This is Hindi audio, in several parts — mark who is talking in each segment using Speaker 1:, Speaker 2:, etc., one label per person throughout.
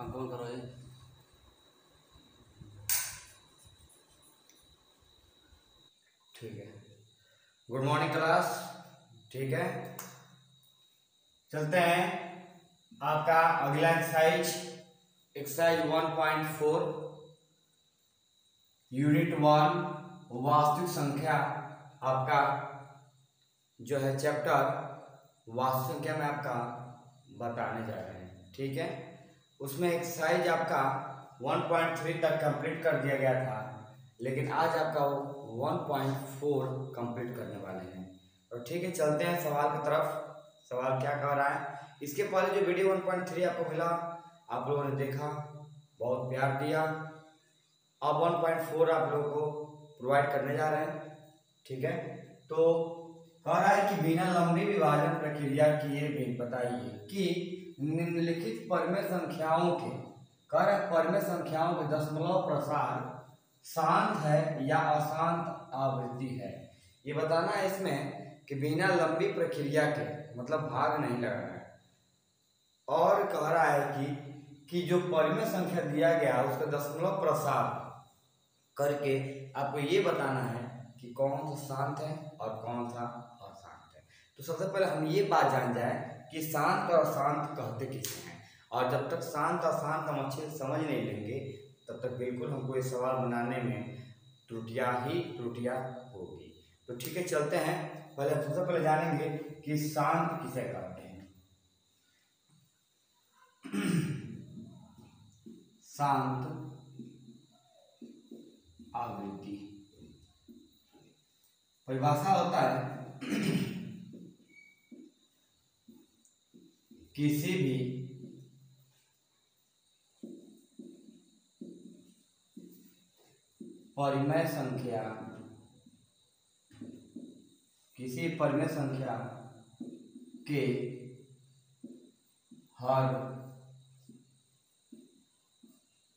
Speaker 1: कंट्रोल करो ये। ठीक है, गुड मॉर्निंग क्लास। ठीक है, चलते हैं आपका अगला एक्सरसाइज 1.4 यूनिट 1 वास्तविक संख्या। आपका जो है चैप्टर वास्तविक संख्या में आपका बताने जा रहे हैं। ठीक है, उसमें एक्सरसाइज आपका 1.3 तक कंप्लीट कर दिया गया था, लेकिन आज आपका 1.4 कंप्लीट करने वाले हैं। और ठीक है, चलते हैं सवाल की तरफ। सवाल क्या कह रहा है? इसके पहले जो वीडियो 1.3 आपको मिला, आप लोगों ने देखा, बहुत प्यार दिया। अब 1.4 आप लोगों को प्रोवाइड करने जा रहे हैं। ठीक है, तो कह रहा है कि बिना लंबी विभाजन प्रक्रिया किए भी बताइए कि निम्नलिखित परिमेय संख्याओं के, कह रहा है परिमेय संख्याओं के दशमलव प्रसार शांत है या अशांत आवृत्ति है। ये बताना है इसमें कि बिना लंबी प्रक्रिया के, मतलब भाग नहीं लगाना है। और कह रहा है कि जो परिमेय संख्या दिया गया उसका दशमलव प्रसार करके आपको ये बताना है कि कौन सा शांत है और कौन सा अशांत है। तो सबसे पहले हम ये बात जान जाए कि शांत और अशांत कहते किसे हैं। और जब तक शांत और अशांत हम अच्छे से समझ नहीं लेंगे, तब तक बिल्कुल हमको ये सवाल बनाने में त्रुटियां होगी। तो ठीक है, चलते हैं। पहले सबसे पहले जानेंगे कि शांत किसे कहते हैं। शांत आवृत्ति परिभाषा होता है किसी भी परिमेय संख्या, किसी परिमेय संख्या के हर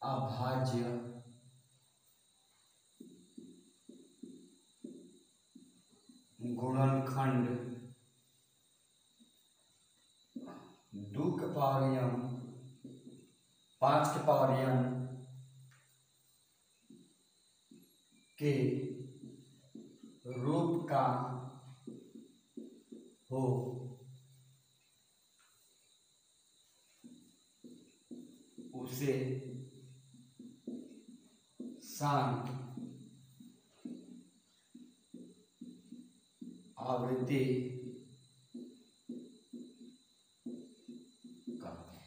Speaker 1: अभाज्य गुणनखंड 2 के पावर n 5 के पावर n के रूप का हो, उसे शांत आवृत्ति कहते हैं।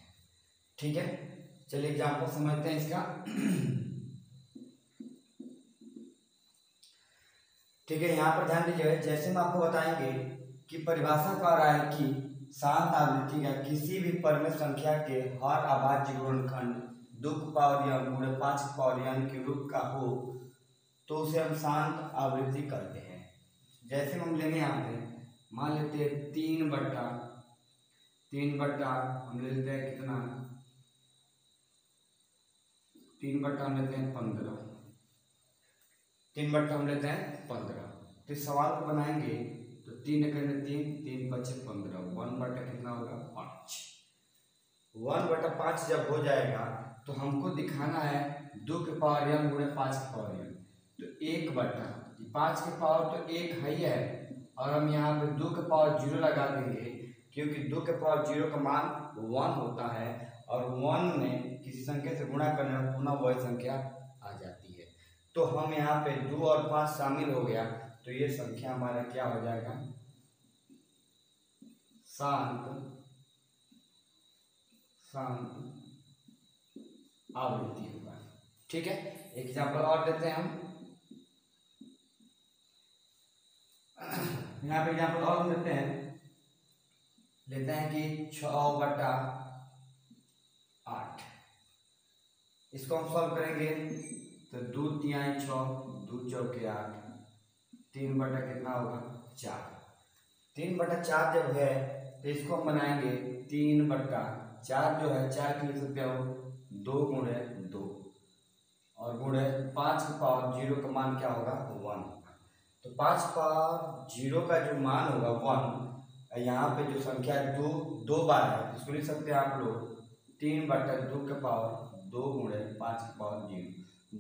Speaker 1: ठीक है, चलिए एग्जाम्पल समझते हैं इसका। ठीक है, यहाँ पर ध्यान दीजिए। जैसे हम आपको बताएंगे कि परिभाषा कह रहा है कि शांत आवृत्ति का किसी भी परिमेय संख्या के हर अभाज्य गुणनखंड 2 की पावर n गुणे 5 की पावर n के रूप का हो, तो उसे हम शांत आवृत्ति कहते हैं। जैसे हम लेंगे यहाँ पे, मान लेते हैं 3 बट्टा हम ले लेते हैं कितना, 3 बट्टा हम लेते हैं 15, 3 बट्टा हम लेते हैं 15। तो इस सवाल को बनाएंगे तो 3 एकड़ 3 5 15, 1 बट्टा कितना होगा 5। 1 बट्टा 5 जब हो जाएगा तो हमको दिखाना है 2 के पावर n गुणे 5 के पावर n, तो 1 बट्टा 5 के पावर तो 1 है, और हम यहाँ पे 2 के पावर 0 लगा देंगे, क्योंकि 2 के पावर 0 का मान 1 होता है, और 1 में किसी संख्या से गुणा करने में पुनः वही संख्या आ जाती है। तो हम यहाँ पे 2 और 5 शामिल हो गया, तो ये संख्या हमारा क्या हो जाएगा, शांत आवृत्ति होगा। ठीक है, एग्जाम्पल और देते हैं हम। यहाँ पे एग्जाम्पल और हम लेते हैं कि 6 बट्टा 8। इसको हम सॉल्व करेंगे तो 2 तिहाई 6, 2 चौके 8, 3 बटा कितना होगा 4। 3 बटा 4 जब है तो इसको हम बनाएंगे 3 बटा 4 जो है 4 के लिख सकते हो 2 गुणे 2, और गुणे 5 के पावर 0 का मान क्या होगा 1। तो 5 पावर 0 का जो मान होगा 1, यहाँ पे जो संख्या 2 बार है इसको लिख सकते हैं आप लोग 3/2 के पावर 2 गुणे 5 के पावर 0।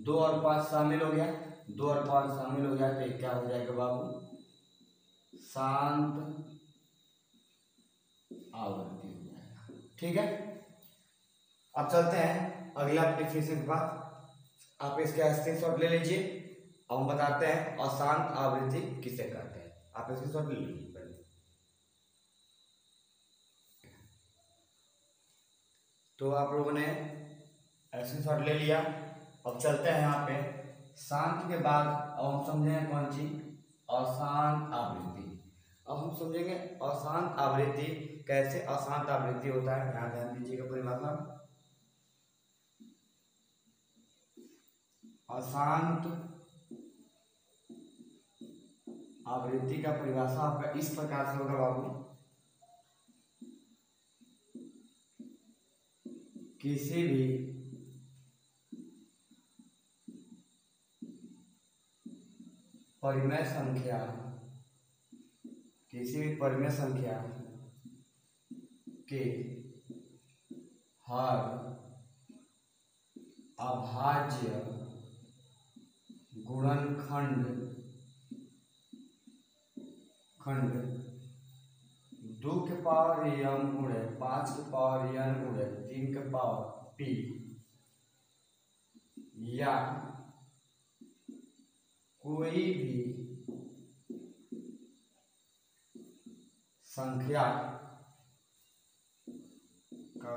Speaker 1: 2 और 5 शामिल हो गया, 2 और 5 शामिल हो गया तो ये क्या हो जाएगा बाबू, शांत आवृत्ति हो जाएगा। ठीक है, अब चलते हैं अगला डेफिनेशन के बाद। आप इसका स्क्रीनशॉट ले लीजिए और हम बताते हैं अशांत आवृत्ति किसे कहते हैं। आप स्क्रीनशॉट ले लीजिए पहले। तो आप लोगों ने स्क्रीनशॉट ले लिया। अब चलते हैं यहाँ पे शांत के बाद अब हम समझेंगे कौन सी, अशांत आवृत्ति। अब हम समझेंगे अशांत आवृत्ति कैसे अशांत आवृत्ति होता है। यहाँ ध्यान दीजिएगा पूरी मतलब अशांत आवृत्ति का परिभाषा आपका इस प्रकार से होगा बाबू, किसी भी परिमेय संख्या, किसी भी परिमेय संख्या के हर अभाज्य गुणनखंड 2 के पावर n गुणे 5 के पावर n गुणे 3 के पावर p या कोई भी संख्या का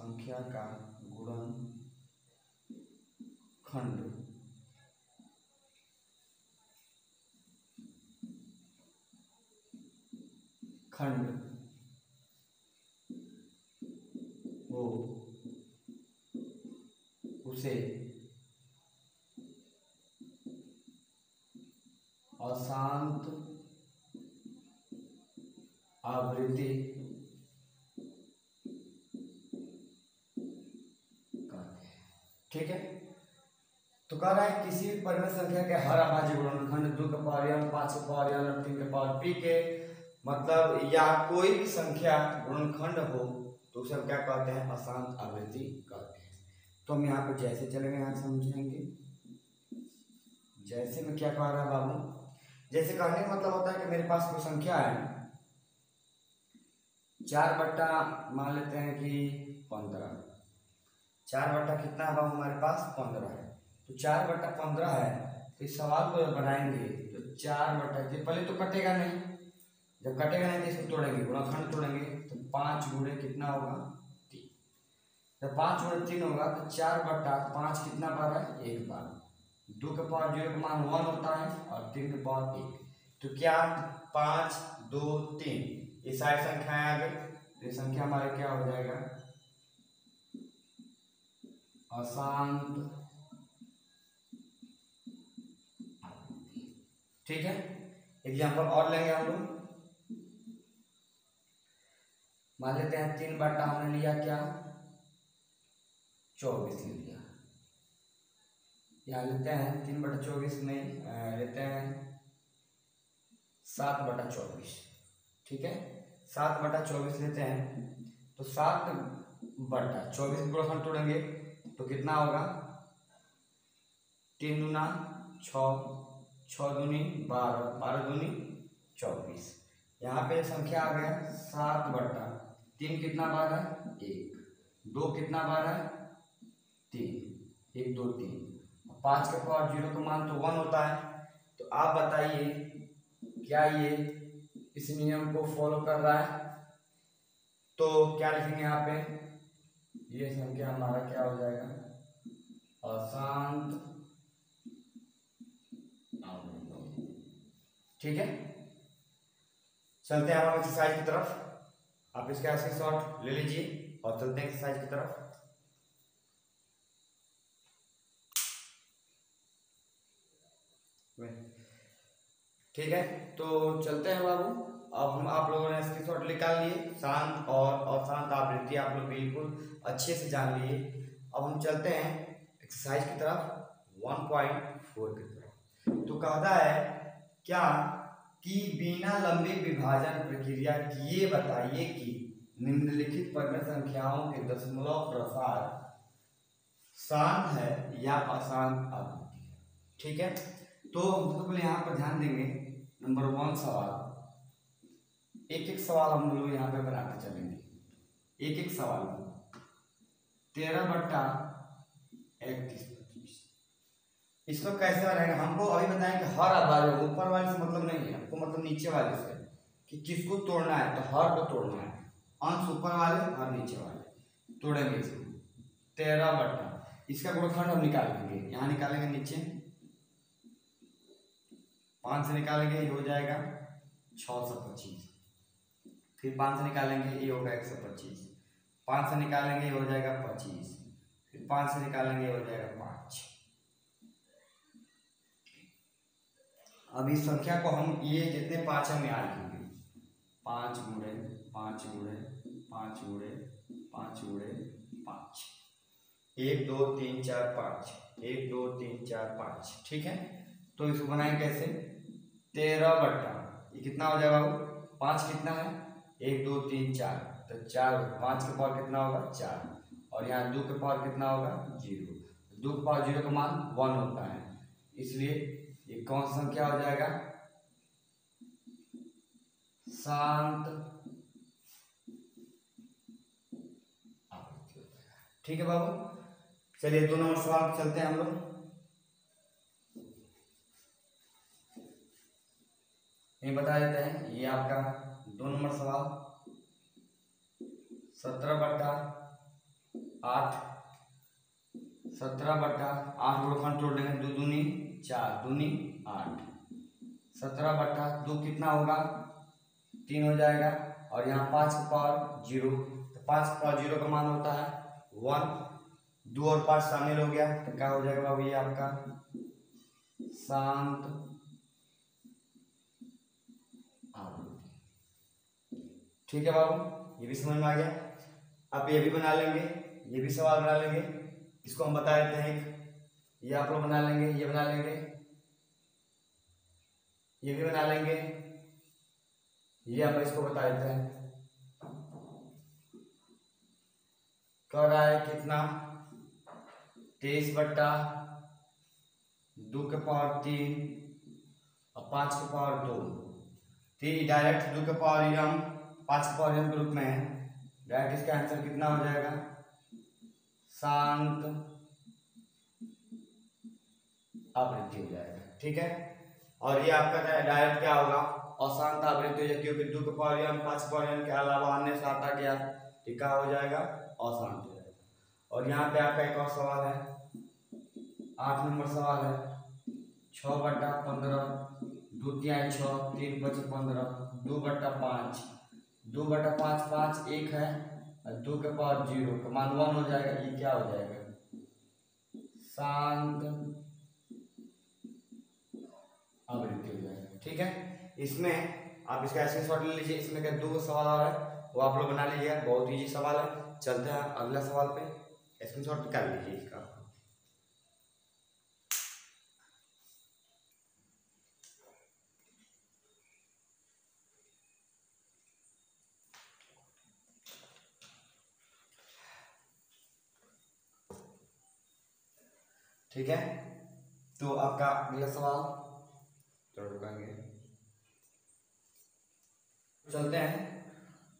Speaker 1: गुणनखंड हो उसे अशांत आवृत्ति कहते हैं। ठीक है, तो कह रहा है किसी भी परिमेय संख्या के हर अभाज्य गुणनखंड 2 के पावर n 5 के पावर n और 3 के पावर p के मतलब या कोई भी संख्या गुणनखंड हो तो उसे हम क्या कहते हैं, अशांत आवृत्ति कहते हैं। तो हम यहाँ पे जैसे चलेंगे यहाँ समझेंगे। जैसे में क्या कह रहा है बाबू, जैसे कहने का मतलब होता है कि मेरे पास कोई संख्या है 4 बट्टा मान लेते हैं कि 15, 4 बट्टा कितना है बाबू हमारे पास 15 है। तो 4 बट्टा 15 है, तो इस सवाल को बढ़ाएंगे तो 4 बट्टा पहले तो कटेगा नहीं, जब कटेगा नहीं तो इसको तोड़ेंगे, गुणनखंड तोड़ेंगे तो 5 गुणे कितना होगा 3। जब 5 गुणे 3 होगा तो 4 बट्टा 5 कितना बार है 1 बार। 2 के पावर 0 का मान 1 होता है और 3 के पावर 1। तो क्या 5 2 3 ये सारी संख्याएं आ गई, तो ये संख्या हमारे क्या हो जाएगा अशांत। ठीक है, एग्जाम्पल और लेंगे हम लोग। मान लेते हैं 3 बट्टा हमने लिया क्या 24 ले लिया, यहाँ लेते हैं 3 बटा 24 में लेते हैं 7 बटा 24। ठीक है, 7 बटा 24 लेते हैं तो 7 बटा 24 गुणनखंड तोड़ेंगे तो कितना होगा 3 दूना 6, 6 दूनी 12, 12 दूनी 24। यहाँ पे संख्या आ गया 7 बटा 3 कितना बार है 1, 2 कितना बार है 3, 1 2 3, 5 के पावर 0 का मान तो 1 होता है। तो आप बताइए क्या ये इस नियम को फॉलो कर रहा है। तो क्या लिखेंगे यहाँ पे, ये संख्या हमारा क्या हो जाएगा अशांत आवृत्ति। ठीक है, चलते हैं हम एक्सरसाइज की तरफ। आप इसका स्क्रीनशॉट ले लीजिए और चलते हैं एक्सरसाइज की तरफ। ठीक है, तो चलते हैं बाबू। अब हम आप लोगों ने स्क्रीनशॉट निकाल लिए, शांत और अशांत आवृत्ति आप लोग बिल्कुल अच्छे से जान लिए। अब हम चलते हैं एक्सरसाइज की तरफ 1.4 की तरफ। तो कहता है क्या कि बिना लंबी विभाजन प्रक्रिया किए बताइए कि निम्नलिखित परिमेय संख्याओं के दशमलव प्रसार शांत है या अशांत आवृत्ति है। ठीक है, तो सबसे पहले यहाँ पर ध्यान देंगे नंबर 1 सवाल, एक एक सवाल हम लोग यहाँ पे बनाते चलेंगे, एक एक सवाल 13/31। इसको कैसा रहेगा हमको अभी बताएं कि हर आबाद ऊपर वाले से मतलब नहीं है हमको, मतलब नीचे वाले से कि किसको तोड़ना है, तो हर को तोड़ना है, अंश ऊपर वाले और नीचे वाले तोड़ेंगे इसको। 13 इसका गुणनखंड हम निकालेंगे, यहाँ निकालेंगे नीचे 5 से निकालेंगे ये हो जाएगा 625, फिर 5 से निकालेंगे ये होगा 125, 5 से निकालेंगे ये हो जाएगा 25, फिर 5 से निकालेंगे ये हो जाएगा 5। अब इस संख्या को हम ये जितने 5 हम यहाँ लिखेंगे, 5 गुणे 5 गुणे 5 गुणे 5 गुणे 5, 1 2 3 4 5, 1 2 3 4 5। ठीक है, तो इसको बनाएं कैसे, 13 ये कितना हो जाएगा, 5 कितना है 1 2 3 4, तो 4 5 के पावर कितना होगा 4, और यहाँ 2 के पावर कितना होगा 0, 2 के पावर 0 का मान 1 होता है, इसलिए ये कौन सा संख्या हो जाएगा, शांत आवृत्ति। ठीक है बाबू, चलिए 2 नंबर सवाल चलते हैं हम लोग। ये बता देते हैं, ये आपका 2 नंबर सवाल 17/8, 17/8 गुणनखंड तोड़ देंगे, 2 दूनी 4 दूनी 8, 17/2 कितना होगा 3 हो जाएगा, और यहाँ 5 के पावर 0, तो 5 के पावर 0 का मान होता है 1, 2 और 5 शामिल हो गया, तो क्या हो जाएगा बाबू ये आपका शांत आवृत्ति। ठीक है बाबू, ये भी समझ में आ गया। अब ये भी बना लेंगे, ये भी सवाल बना लेंगे, इसको हम बता देते हैं, ये आप लोग बना लेंगे, ये बना लेंगे, ये भी बना लेंगे, ये आप इसको बता देते हैं। कर रहा है कितना 23/2 के पावर 3 और 5 के पावर 2, डायरेक्ट 2 के पावर m 5 के पावर m के रूप में है, डायरेक्ट इसका आंसर कितना हो जाएगा, शांत आवृत्ति हो जाएगा। ठीक है, और ये आपका डायरेक्ट क्या होगा, अशांत आवृत्ति हो जाएगी, क्योंकि 2 के पावर m 5 के पावर m के अलावा अन्य साथ आ गया, क्या हो जाएगा, अशांत हो जाएगा। और यहाँ पे आपका एक और सवाल है, 8 नंबर सवाल है, 6/15, 2 तिहाई 6, 3 5 15, 2/5, 2/5 5 1 है, और 2 के पावर 0 का मान 1 हो जाएगा, ये क्या हो जाएगा, शांत आवृत्ति हो जाएगा। ठीक है, इसमें आप इसका स्क्रीनशॉट ले लीजिए, इसमें क्या 2 सवाल आ रहा है वो आप लोग बना लीजिए, बहुत इजी सवाल है। चलते हैं अगला सवाल पे, स्क्रीनशॉट निकाल लीजिए इसका। ठीक है, तो आपका अगला सवाल तो रुकेंगे, चलते हैं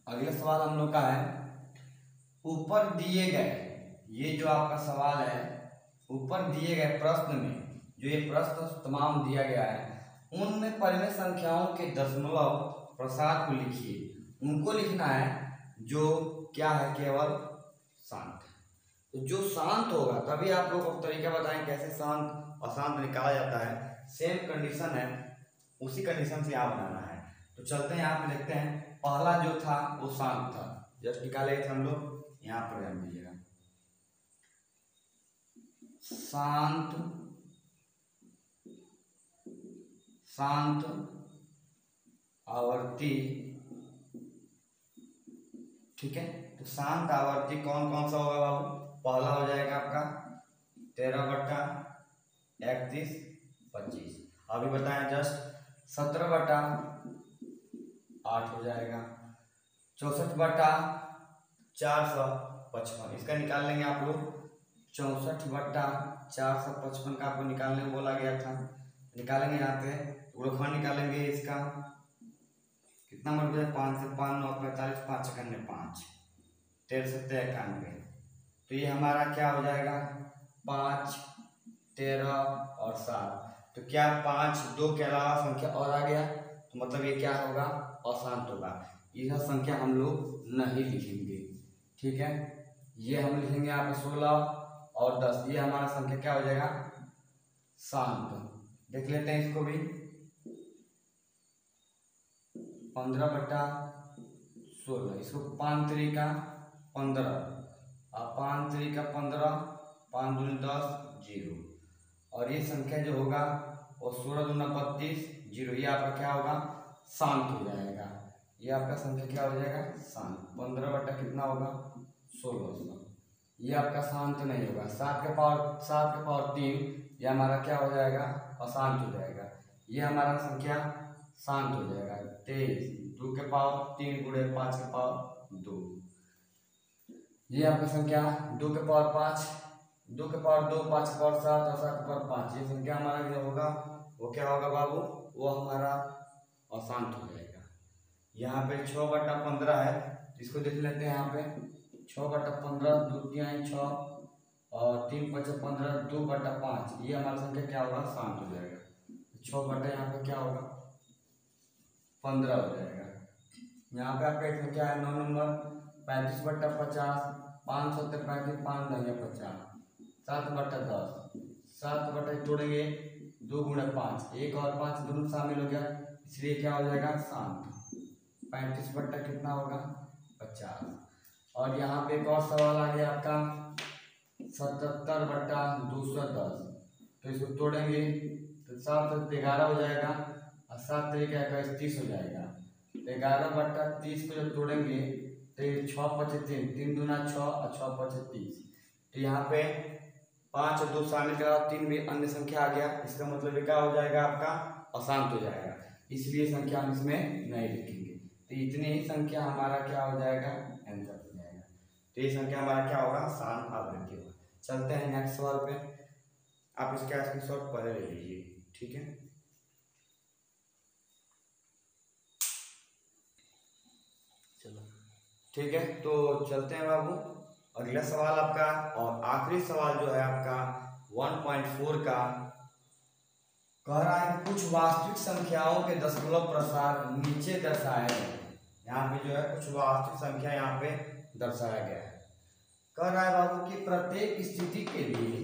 Speaker 1: अगला सवाल हम लोग का है, ऊपर दिए गए, ये जो आपका सवाल है ऊपर दिए गए प्रश्न में, जो ये प्रश्न तमाम दिया गया है उनमें परिमेय संख्याओं के दशमलव प्रसार को लिखिए, उनको लिखना है जो क्या है, केवल शांत है। तो जो शांत होगा तभी आप लोग को तरीका बताएं कैसे शांत अशांत निकाला जाता है, सेम कंडीशन है, उसी कंडीशन से यहाँ बनाना है। तो चलते हैं यहाँ पे देखते हैं, पहला जो था वो शांत था, जस्ट निकाले थे हम लोग, यहाँ पर ध्यान दीजिएगा, शांत शांत आवर्ती। ठीक है, तो शांत आवर्ती कौन कौन सा होगा बाबू, पहला हो जाएगा आपका 13/31 25, अभी बताएं जस्ट 17/8 हो जाएगा, 64/8 455। इसका निकाल लेंगे आप लोग 64/455 का आपको निकालने बोला गया था। निकालेंगे यहाँ पे गुणनफल निकालेंगे इसका कितना मल्टीप्लाई 5 से 5 9 45 5 सेकंड में 5 13 7 91। तो ये हमारा क्या हो जाएगा 5 13 और 7। तो क्या 5 2 के अलावा संख्या और आ गया तो मतलब ये क्या होगा अशांत होगा। यह संख्या हम लोग नहीं लिखेंगे, ठीक है। ये हम लिखेंगे यहाँ पे 16 और 10। ये हमारा संख्या क्या हो जाएगा शांत। देख लेते हैं इसको भी 15/16। इसको 5 3 का 15 और 5 3 का 15 5 दूनी 10 0। और ये संख्या जो होगा वो 16 दूना 32 0। ये आपका क्या होगा शांत हो जाएगा। ये आपका संख्या क्या हो जाएगा शांत। 15 कितना होगा 1600। ये आपका शांत नहीं होगा। 7 के पावर 3 ये हमारा क्या हो जाएगा अशांत हो जाएगा। ये हमारा संख्या शांत हो जाएगा 23। 2 के पावर 3 गुणे 5 के पावर 2। ये आपका संख्या 2 के पावर 5 2 के पावर 2 5 के पावर 7 और 7 के पावर 5। ये संख्या हमारा जो होगा वो क्या होगा बाबू वो हमारा अशांत हो जाएगा। यहाँ पे 6/15 है, इसको देख लेते हैं। यहाँ पे 6/15 2 3 6 और 3 5 15 2/5। ये हमारा संख्या क्या होगा शांत हो जाएगा। 6 यहाँ पे क्या होगा 15 हो जाएगा। यहाँ पे आपका एक संख्या है 9 नंबर 35/50 5 7 35 5 9 50 7/10 7 तोड़ेंगे 2 गुणे 5 1 और 5 दोनों शामिल हो गया इसलिए क्या हो जाएगा शांत। 35 कितना होगा 50। और यहाँ पे एक और सवाल आ गया आपका 77/210। तो इसको तोड़ेंगे तो 7 11 हो जाएगा और 7 3 30 हो जाएगा। 11/30 को जब तोड़ेंगे तो 6 5 3 3 दूना 6 और 6 5 30। तो यहाँ पे 5 और 2 शामिल करा 3 भी अन्य संख्या आ गया। इसका मतलब क्या हो जाएगा आपका अशांत हो जाएगा। इसलिए संख्या हम इसमें नहीं लिखेंगे। तो इतनी ही संख्या हमारा क्या हो जाएगा आंसर हो जाएगा। तो ये संख्या हमारा क्या होगा शांत आवृत्ति होगा। चलते हैं नेक्स्ट सवाल पे। आप इसका स्क्रीनशॉट पहले ले लीजिए, ठीक है। चलो ठीक है, तो चलते हैं बाबू अगला सवाल आपका और आखिरी सवाल जो है आपका 1.4 का कह रहा है कि कुछ वास्तविक संख्याओं के दशमलव प्रसार नीचे दर्शाए गए। यहाँ पे जो है कुछ वास्तविक संख्या यहाँ पे दर्शाया गया है। कह रहा है बाबू कि प्रत्येक स्थिति के लिए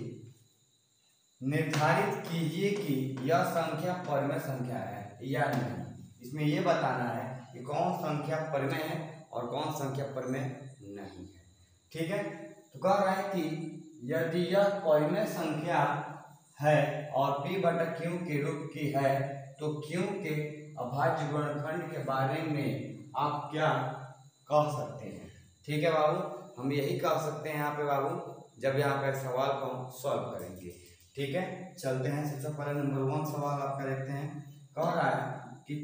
Speaker 1: निर्धारित कीजिए कि यह संख्या परिमेय संख्या है या नहीं। इसमें यह बताना है कि कौन संख्या परिमेय है और कौन संख्या परिमेय नहीं है, ठीक है। तो कह रहा है कि यदि यह परिमेय संख्या है और p/q के रूप की है तो q के अभाज्य गुणनखंड के बारे में आप क्या कह सकते हैं, ठीक है बाबू। हम यही कह सकते हैं यहाँ पे बाबू जब यहाँ पे सवाल को हम सॉल्व करेंगे, ठीक है। चलते हैं सबसे पहले नंबर 1 सवाल आपका देखते हैं। कह रहा है कि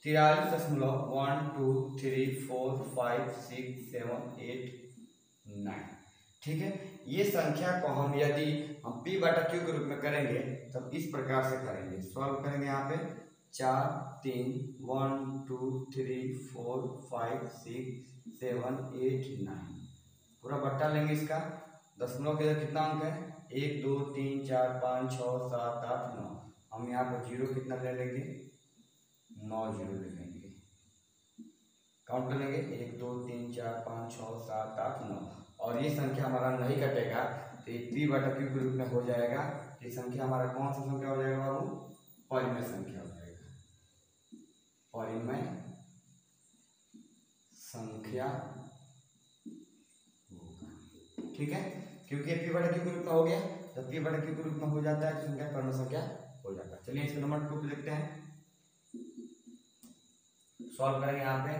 Speaker 1: 43.123456789, ठीक है। ये संख्या को हम यदि हम p/q के रूप में करेंगे तब इस प्रकार से करेंगे। सॉल्व करेंगे यहाँ पे 4 3 1 2 3 4 5 6 7 8 9 पूरा बट्टा लेंगे। इसका दशमलव के कितना अंक है 1 2 3 4 5 6 7 8 9। हम यहाँ पर जीरो कितना ले लेंगे 9 जीरो ले लेंगे। काउंट कर लेंगे 1 2 3 4 5 6 7 8 9 और ये संख्या हमारा नहीं कटेगा तो ये p/q के रूप में हो जाएगा। ये संख्या हमारा कौन सा संख्या हो जाएगा बाबू परिमेय संख्या हो जाएगा। परिमेय संख्या होगा, ठीक है। क्योंकि p/q के रूप में हो गया जब p/q के रूप में हो जाता है तो संख्या परिमेय संख्या हो जाता है। चलिए इसको नंबर 2 पे लिखते हैं। सॉल्व करेंगे यहाँ पे।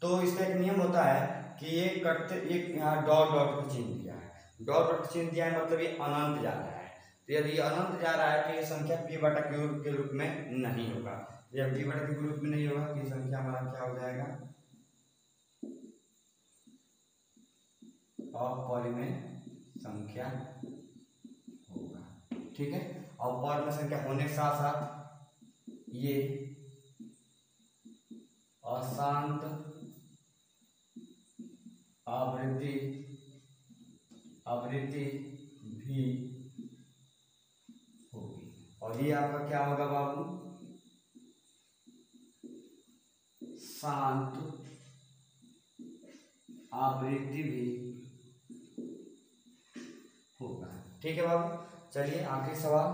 Speaker 1: तो इसका एक नियम होता है कि ये कटते एक यहाँ डॉट डॉट का चिन्ह दिया है। डॉट डॉट चिन्ह दिया है मतलब ये अनंत जा रहा है। तो यदि ये अनंत जा रहा है तो ये संख्या p/q के रूप में नहीं होगा। जब p/q के रूप में नहीं होगा तो ये संख्या हमारा क्या हो जाएगा अपरिमेय संख्या होगा। ठीक है, अपरिमेय संख्या होने के साथ साथ ये अशांत आवृत्ति भी होगी। और ये आपका क्या होगा बाबू, शांत आवृत्ति भी होगा। ठीक है बाबू, चलिए आखिरी सवाल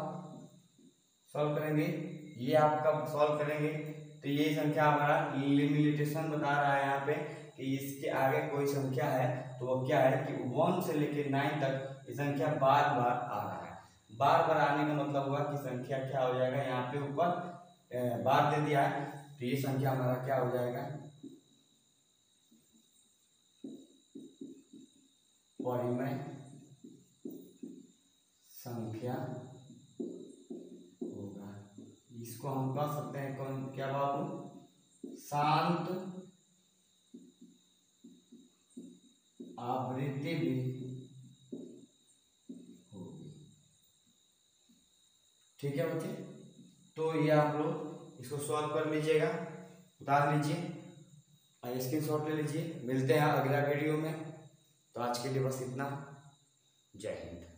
Speaker 1: सॉल्व करेंगे। ये आपका सॉल्व करेंगे तो ये संख्या हमारा लिमिटेशन बता रहा है यहाँ पे कि इसके आगे कोई संख्या है तो वो क्या है कि 1 से लेकर 9 तक ये संख्या बार बार आ रहा है। बार बार आने का मतलब हुआ कि संख्या क्या हो जाएगा, यहाँ पे ऊपर बार दे दिया है तो ये संख्या हमारा क्या हो जाएगा, परिमेय संख्या होगा। इसको हम कह सकते हैं कौन, क्या बाबू, शांत आवृत्ति भी होगी। ठीक है बच्चे, तो ये आप लोग इसको सॉल्व कर लीजिएगा, उतार लीजिए, स्क्रीनशॉट ले लीजिए। मिलते हैं अगला वीडियो में, तो आज के लिए बस इतना। जय हिंद।